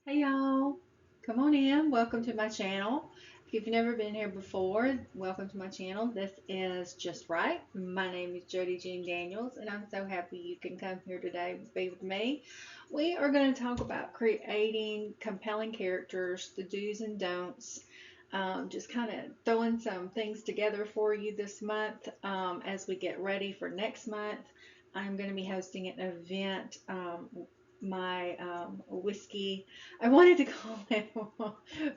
Hey y'all, come on in. Welcome to my channel. If you've never been here before, welcome to my channel. This is Just Right. My name is Jodee Jean Daniels, and I'm so happy you can come here today to be with me. We are going to talk about creating compelling characters, the do's and don'ts. Just kind of throwing some things together for you this month as we get ready for next month. I'm going to be hosting an event. My whiskey. I wanted to call it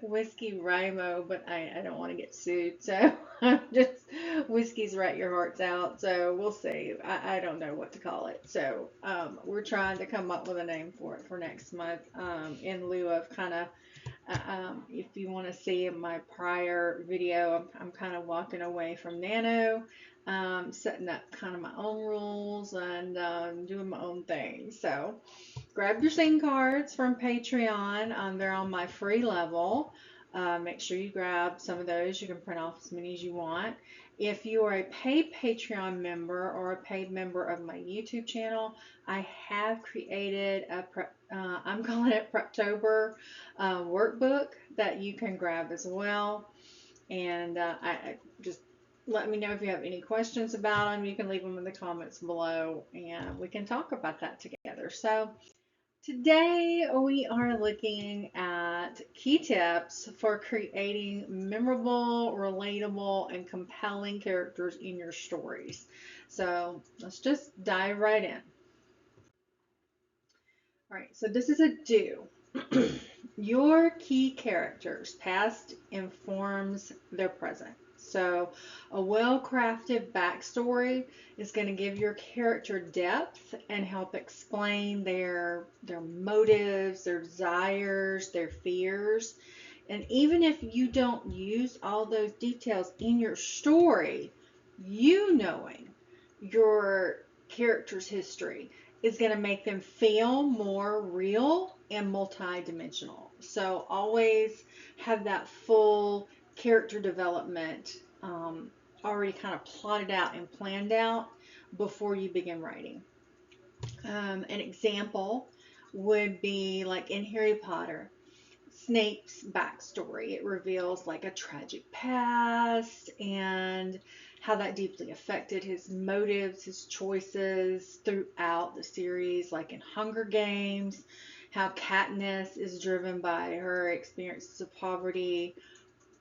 Whiskey Rimo, but I don't want to get sued. So I'm just Whiskey's Right Your Hearts Out. So we'll see. I don't know what to call it. So we're trying to come up with a name for it for next month in lieu of kind of if you want to see my prior video, I'm kind of walking away from Nano, setting up kind of my own rules and doing my own thing. So grab your scene cards from Patreon. They're on my free level. Make sure you grab some of those. You can print off as many as you want. If you are a paid Patreon member or a paid member of my YouTube channel, I have created I'm calling it Preptober workbook that you can grab as well. And I just let me know if you have any questions about them. You can leave them in the comments below and we can talk about that together. So, today we are looking at key tips for creating memorable, relatable, and compelling characters in your stories. So let's just dive right in. All right, so this is a do. Your key characters, past informs their present. So, a well crafted backstory is going to give your character depth and help explain their motives, their desires, their fears. And even if you don't use all those details in your story, you knowing your character's history is going to make them feel more real and multidimensional. So always have that full character development already kind of plotted out and planned out before you begin writing. An example would be like in Harry Potter. Snape's backstory. It reveals like a tragic past and how that deeply affected his motives, his choices throughout the series, like in Hunger Games, how Katniss is driven by her experiences of poverty,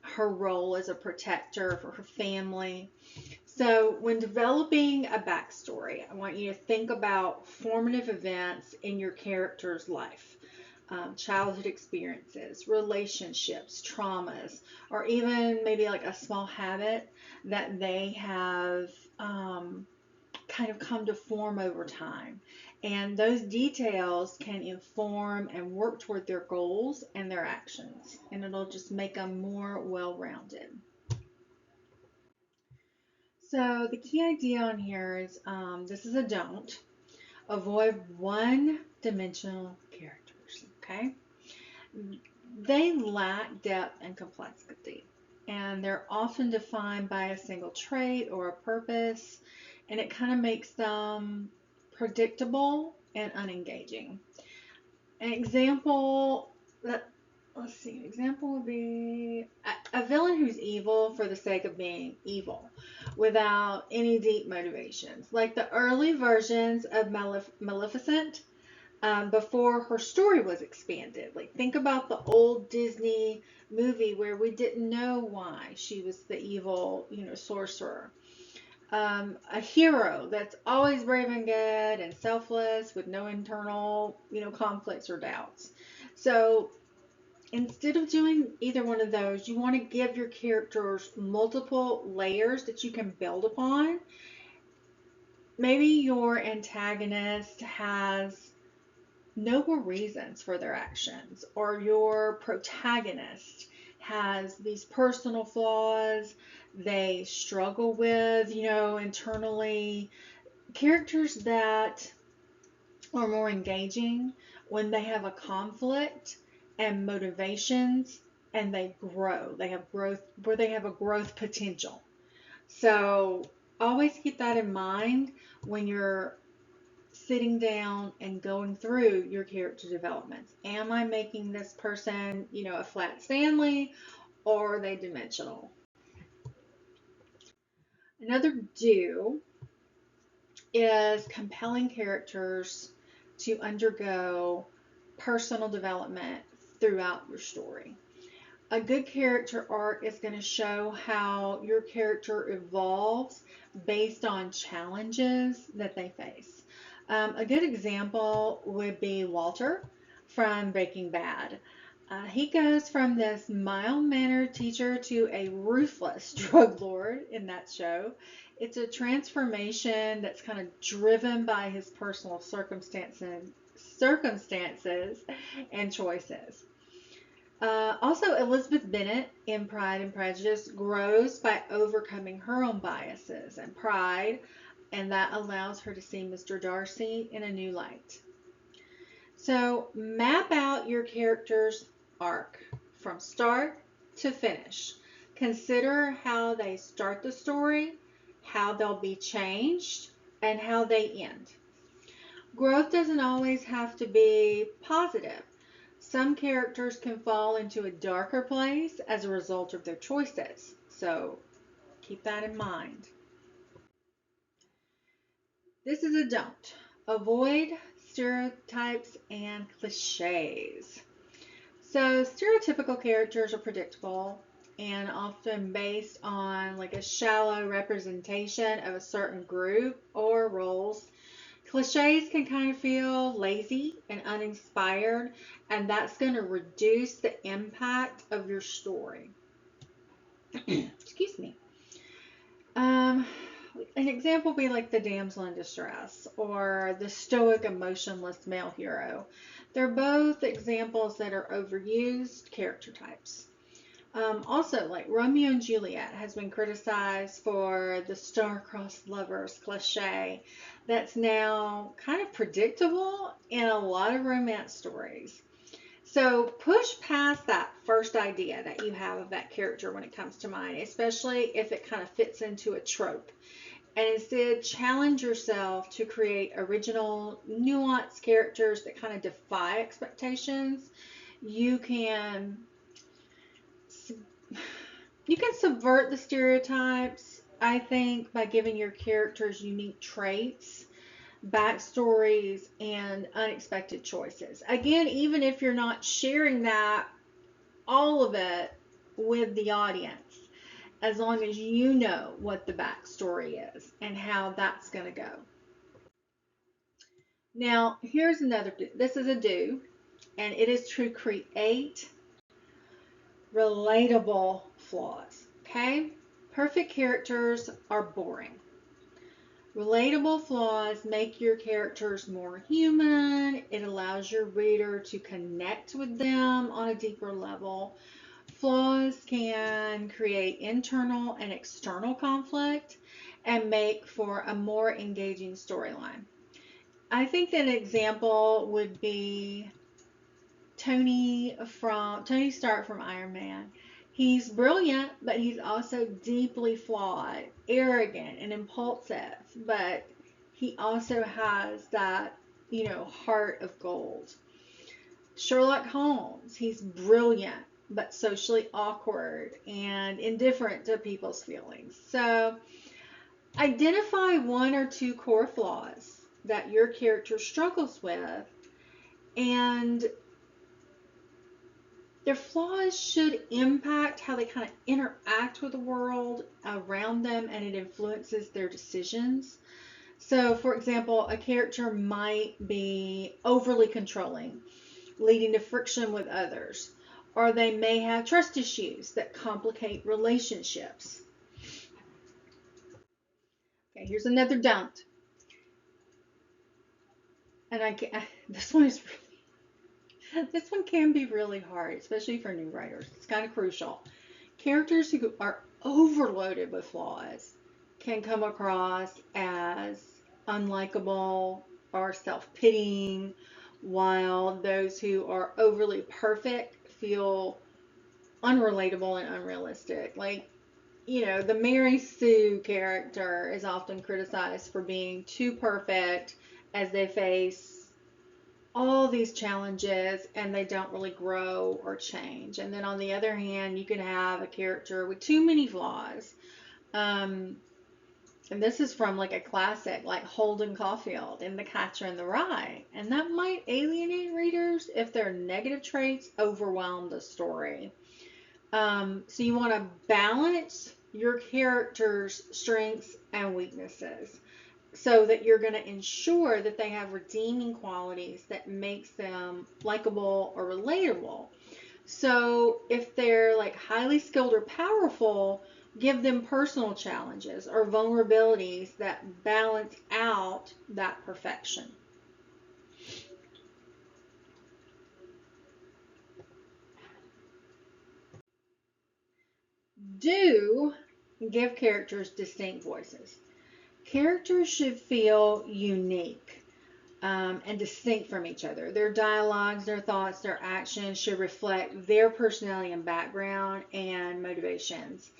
her role as a protector for her family. So, when developing a backstory, I want you to think about formative events in your character's life, childhood experiences, relationships, traumas, or even maybe like a small habit that they have kind of come to form over time. And those details can inform and work toward their goals and their actions, and it'll just make them more well rounded. So, the key idea on here is this is a don't. Avoid one dimensional characters, okay? They lack depth and complexity, and they're often defined by a single trait or a purpose, and it kind of makes them predictable and unengaging. An example that let's see, an example would be a villain who's evil for the sake of being evil without any deep motivations. Like the early versions of Maleficent before her story was expanded. Like, think about the old Disney movie where we didn't know why she was the evil, sorcerer. A hero that's always brave and good and selfless with no internal, conflicts or doubts. So instead of doing either one of those, you want to give your characters multiple layers that you can build upon. Maybe your antagonist has noble reasons for their actions, or your protagonist has these personal flaws they struggle with, internally. Characters that are more engaging when they have a conflict and motivations and they grow. They have growth where they have a growth potential. So always keep that in mind when you're sitting down and going through your character developments. Am I making this person, a flat Stanley, or are they dimensional? Another do is compelling characters to undergo personal development throughout your story. A good character arc is going to show how your character evolves based on challenges that they face. A good example would be Walter from Breaking Bad. He goes from this mild-mannered teacher to a ruthless drug lord in that show. It's a transformation that's kind of driven by his personal circumstances and choices. Also, Elizabeth Bennet in Pride and Prejudice grows by overcoming her own biases and pride, and that allows her to see Mr. Darcy in a new light. So, map out your character's arc from start to finish. Consider how they start the story, how they'll be changed, and how they end. Growth doesn't always have to be positive. Some characters can fall into a darker place as a result of their choices. So keep that in mind. This is a don't. Avoid stereotypes and clichés. So stereotypical characters are predictable and often based on like a shallow representation of a certain group or roles. Clichés can kind of feel lazy and uninspired, and that's going to reduce the impact of your story. Excuse me. Um, an example would be like the damsel in distress or the stoic, emotionless male hero. They're both examples that are overused character types. Also, like Romeo and Juliet has been criticized for the star-crossed lovers cliche that's now kind of predictable in a lot of romance stories. So push past that first idea that you have of that character when it comes to mind, especially if it kind of fits into a trope. And instead, challenge yourself to create original, nuanced characters that kind of defy expectations. You can you can subvert the stereotypes, I think, by giving your characters unique traits, backstories, and unexpected choices. Again, even if you're not sharing that, all of it with the audience, as long as you know what the backstory is and how that's going to go. Now, here's another do. This is a do, and it is to create relatable flaws. Okay? Perfect characters are boring. Relatable flaws make your characters more human. It allows your reader to connect with them on a deeper level. Flaws can create internal and external conflict and make for a more engaging storyline. I think an example would be Tony Stark from Iron Man. He's brilliant, but he's also deeply flawed, arrogant, and impulsive. But he also has that, heart of gold. Sherlock Holmes, he's brilliant, but socially awkward and indifferent to people's feelings. So identify one or two core flaws that your character struggles with, and their flaws should impact how they kind of interact with the world around them, and it influences their decisions. So, for example, a character might be overly controlling, leading to friction with others, or they may have trust issues that complicate relationships. Okay, here's another don't. And this one is this one can be really hard, especially for new writers. It's kind of crucial. Characters who are overloaded with flaws can come across as unlikable or self-pitying, while those who are overly perfect feel unrelatable and unrealistic. Like, the Mary Sue character is often criticized for being too perfect as they face all these challenges and they don't really grow or change. And then on the other hand, you can have a character with too many flaws. Um, and this is from like a classic like Holden Caulfield in The Catcher in the Rye. And that might alienate readers if their negative traits overwhelm the story. So you want to balance your character's strengths and weaknesses so that you're going to ensure that they have redeeming qualities that makes them likable or relatable. So if they're like highly skilled or powerful, give them personal challenges or vulnerabilities that balance out that perfection. Do give characters distinct voices. Characters should feel unique and distinct from each other. Their dialogues, their thoughts, their actions should reflect their personality and background and motivations.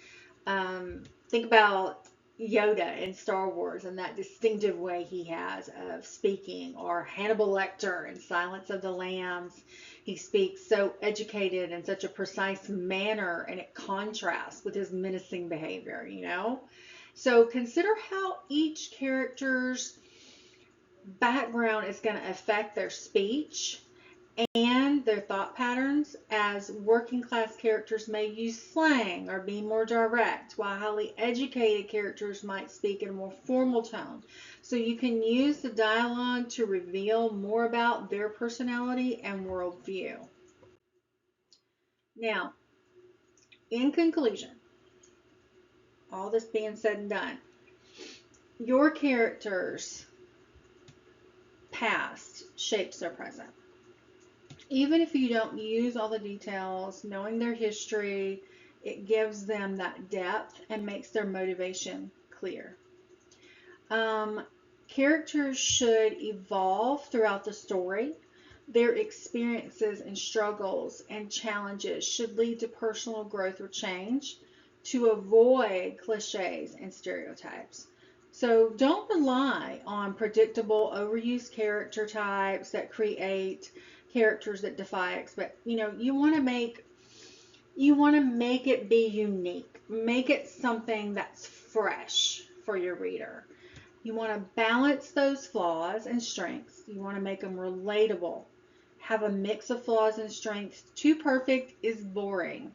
Think about Yoda in Star Wars and that distinctive way he has of speaking, or Hannibal Lecter in Silence of the Lambs. He speaks so educated in such a precise manner, and it contrasts with his menacing behavior, you know? So consider how each character's background is going to affect their speech and their thought patterns, as working class characters may use slang or be more direct, while highly educated characters might speak in a more formal tone. So you can use the dialogue to reveal more about their personality and worldview. Now, in conclusion, all this being said and done, your character's past shapes their present. Even if you don't use all the details, knowing their history, it gives them that depth and makes their motivation clear. Um, Characters should evolve throughout the story. Their experiences and struggles and challenges should lead to personal growth or change to avoid cliches and stereotypes. So don't rely on predictable, overused character types that create characters that defy expect. You want to make it be unique. Make it something that's fresh for your reader. You want to balance those flaws and strengths. You want to make them relatable. Have a mix of flaws and strengths. Too perfect is boring,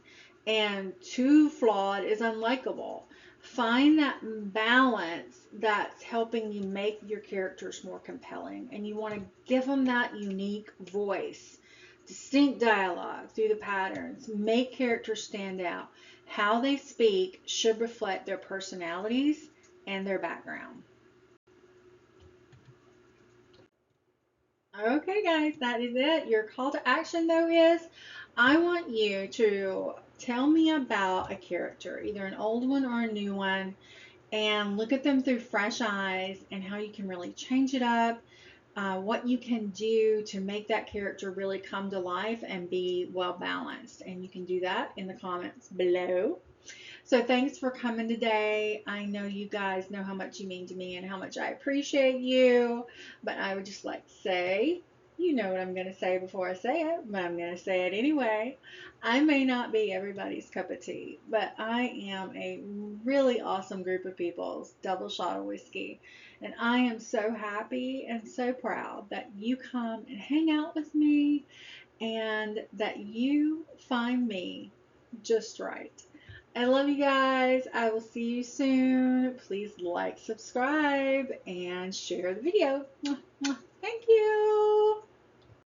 and too flawed is unlikable. Find that balance that's helping you make your characters more compelling, and you want to give them that unique voice, distinct dialogue through the patterns. Make characters stand out. How they speak should reflect their personalities and their background. Okay, guys, that is it. Your call to action, though, is I want you to tell me about a character, either an old one or a new one, and look at them through fresh eyes and how you can really change it up, what you can do to make that character really come to life and be well balanced. And you can do that in the comments below. So thanks for coming today. I know you guys know how much you mean to me and how much I appreciate you, but I would just like to say, you know what I'm going to say before I say it, but I'm going to say it anyway. I may not be everybody's cup of tea, but I am a really awesome group of people's double shot of whiskey. And I am so happy and so proud that you come and hang out with me and that you find me just right. I love you guys. I will see you soon. Please like, subscribe, and share the video. Thank you.